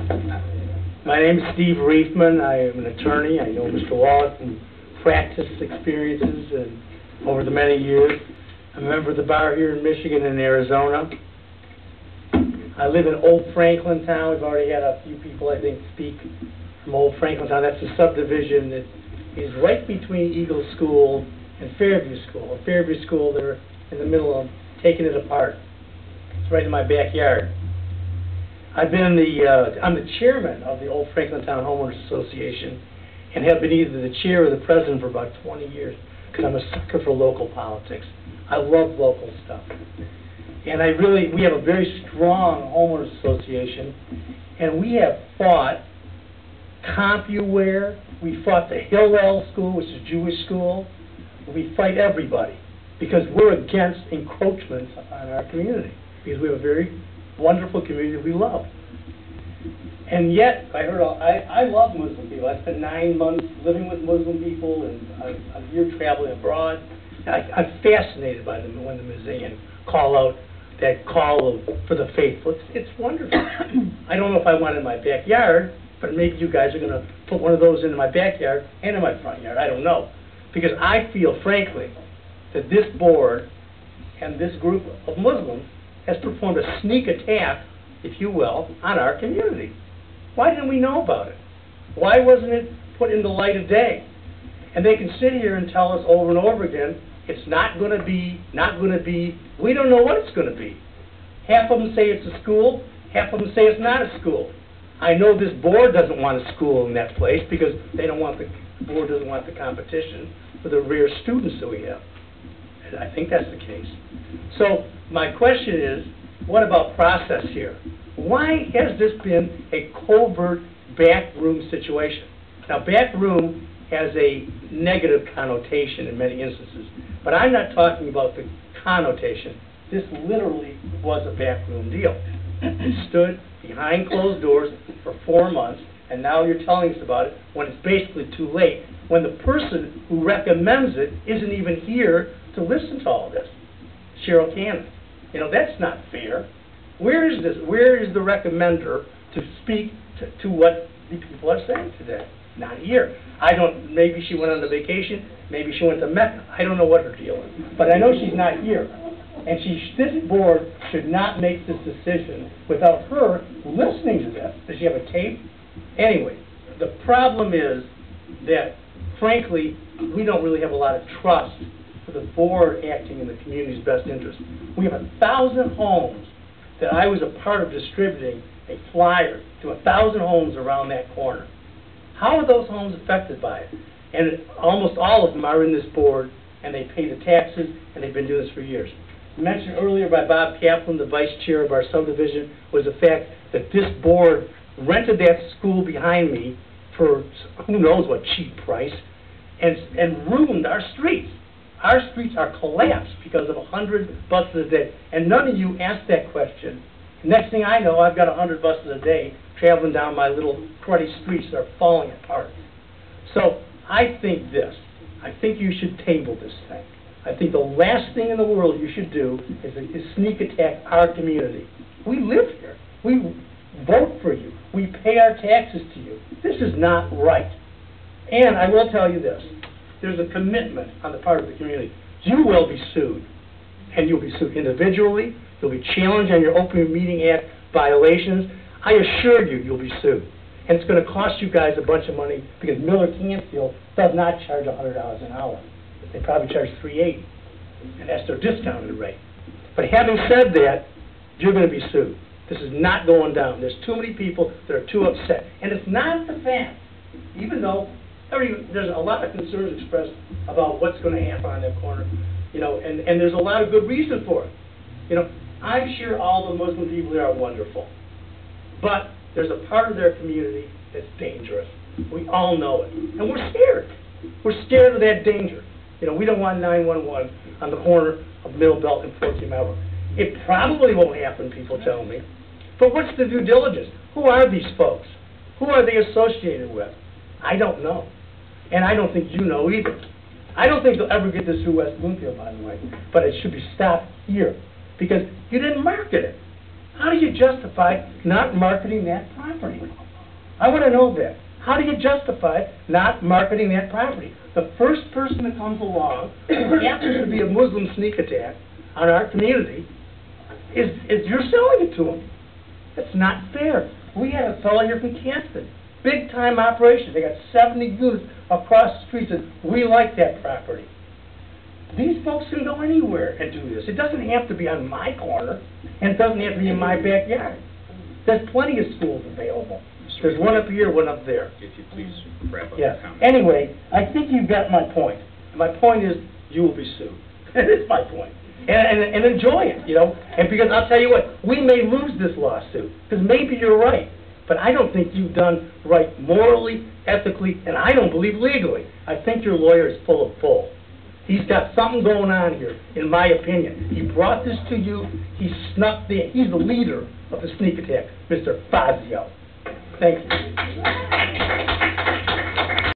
My name is Steve Reifman. I am an attorney. I know Mr. Wallace from practice experiences and over the many years. I'm a member of the bar here in Michigan and Arizona. I live in Old Franklin Town. We've already had a few people, I think, speak from Old Franklin Town. That's a subdivision that is right between Eagle School and Fairview School. Fairview School, they're in the middle of taking it apart. It's right in my backyard. I've been I'm the chairman of the Old Franklin Town Homeowners Association and have been either the chair or the president for about 20 years because I'm a sucker for local politics. I love local stuff. And we have a very strong homeowners association, and we have fought CompuWare, we fought the Hillel School, which is a Jewish school. We fight everybody because we're against encroachments on our community because we have a very wonderful community we love. And yet, I love Muslim people. I spent 9 months living with Muslim people and a year traveling abroad. I'm fascinated by them when the museum call out that call for the faithful. It's wonderful. I don't know if I want it in my backyard, but maybe you guys are going to put one of those in my backyard and in my front yard. I don't know. Because I feel, frankly, that this board and this group of Muslims has performed a sneak attack, if you will, on our community. Why didn't we know about it? Why wasn't it put in the light of day? And they can sit here and tell us over and over again, it's not going to be, we don't know what it's going to be. Half of them say it's a school, half of them say it's not a school. I know this board doesn't want a school in that place because the board doesn't want the competition with the rare students that we have. And I think that's the case. So my question is, what about process here? Why has this been a covert backroom situation? Now, backroom has a negative connotation in many instances, but I'm not talking about the connotation. This literally was a backroom deal. It stood behind closed doors for 4 months, and now you're telling us about it when it's basically too late, when the person who recommends it isn't even here to listen to all this. Cheryl Kahn. You know, that's not fair. Where is this? Where is the recommender to speak to what the people are saying today? Not here. Maybe she went on a vacation, maybe she went to Mecca. I don't know what her deal is. But I know she's not here. And this board should not make this decision without her listening to this. Does she have a tape? Anyway, the problem is that, frankly, we don't really have a lot of trust for the board acting in the community's best interest. We have 1,000 homes that I was a part of distributing a flyer to 1,000 homes around that corner. How are those homes affected by it? And almost all of them are in this board, and they pay the taxes, and they've been doing this for years. Mentioned earlier by Bob Kaplan, the vice chair of our subdivision, was the fact that this board rented that school behind me for who knows what cheap price and ruined our streets. Our streets are collapsed because of 100 buses a day. And none of you asked that question. Next thing I know, I've got 100 buses a day traveling down my little cruddy streets that are falling apart. So I think you should table this thing. I think the last thing in the world you should do is sneak attack our community. We live here. We vote for you. We pay our taxes to you. This is not right. And I will tell you this. There's a commitment on the part of the community. You will be sued. And you'll be sued individually. You'll be challenged on your Open Meeting Act violations. I assure you, you'll be sued. And it's going to cost you guys a bunch of money because Miller Canfield does not charge $100 an hour. They probably charge $380, and that's their discounted rate. But having said that, you're going to be sued. This is not going down. There's too many people that are too upset. And it's not the fact, even though there's a lot of concerns expressed about what's going to happen on that corner, you know, and there's a lot of good reason for it. You know, I'm sure all the Muslim people there are wonderful. But there's a part of their community that's dangerous. We all know it. And we're scared. We're scared of that danger. You know, we don't want 911 on the corner of Middle Belt and 14 Mile Road. It probably won't happen, people tell me. But what's the due diligence? Who are these folks? Who are they associated with? I don't know. And I don't think you know either. I don't think they'll ever get this through West Bloomfield, by the way. But it should be stopped here. Because you didn't market it. How do you justify not marketing that property? I want to know that. How do you justify not marketing that property? The first person that comes along, who happens to be a Muslim sneak attack on our community, is you're selling it to them. That's not fair. We had a fellow here from Canton, big time operation. They got 70 units across the street. Said, we like that property. These folks can go anywhere and do this. It doesn't have to be on my corner, and it doesn't have to be in my backyard. There's plenty of schools available. There's one up here, one up there. If you please wrap up Yeah. the comment. Anyway, I think you've got my point. My point is, you will be sued. That's my point. And enjoy it, you know. And because I'll tell you what, we may lose this lawsuit, because maybe you're right. But I don't think you've done right morally, ethically, and I don't believe legally. I think your lawyer is full of bull. He's got something going on here, in my opinion. He brought this to you. He snuck the. He's the leader of the sneak attack, Mr. Fazio. Thank you.